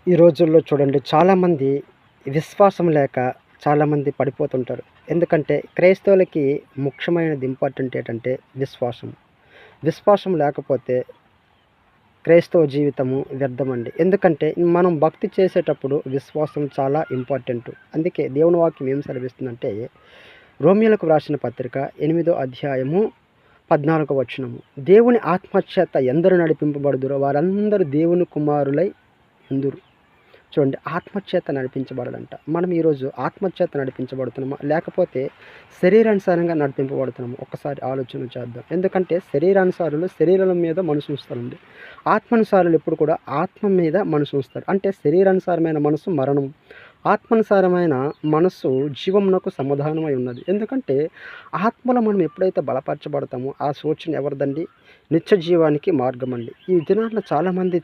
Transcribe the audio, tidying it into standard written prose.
ఈ రోజుల్లో చూడండి చాలామంది విశ్వాసం లేక చాలామంది పడిపోతుంటారు. ఎందుకంటే క్రైస్తవులకి ముఖ్యమైనది ఇంపార్టెంట్ ఏంటంటే విశ్వాసం. విశ్వాసం లేకపోతే క్రైస్తవ జీవితము వ్యర్థమండి. ఎందుకంటే మనం భక్తి చేసేటప్పుడు విశ్వాసం చాలా ఇంపార్టెంటు. అందుకే దేవుని వాక్యం ఏం సెలవిస్తుందంటే రోమియోలకు వ్రాసిన పత్రిక 8వ అధ్యాయము 14వ వచనము. దేవుని ఆత్మచేత ఎందరు నడిపింపబడుదురో వారందరూ దేవుని కుమారులై యుందురు. చూడండి, ఆత్మచేత నడిపించబడాలంట. మనం ఈరోజు ఆత్మచేత నడిపించబడుతున్నామా, లేకపోతే శరీరానుసారంగా నడిపింపబడుతున్నామా? ఒక్కసారి ఆలోచన చేద్దాం. ఎందుకంటే శరీరానుసారులు శరీరం మీద మనసు ఉంచుతారండి. ఆత్మానుసారులు ఎప్పుడు కూడా ఆత్మ మీద మనసు ఉంచుతారు. అంటే శరీరానుసారమైన మనసు మరణం, ఆత్మానుసారమైన మనస్సు జీవమునకు సమాధానమై ఉన్నది. ఎందుకంటే ఆత్మలో మనం ఎప్పుడైతే బలపరచబడతామో ఆ సూచన ఎవరిదండి? నిత్య జీవానికి మార్గం అండి. ఈ దినాల్లో చాలామంది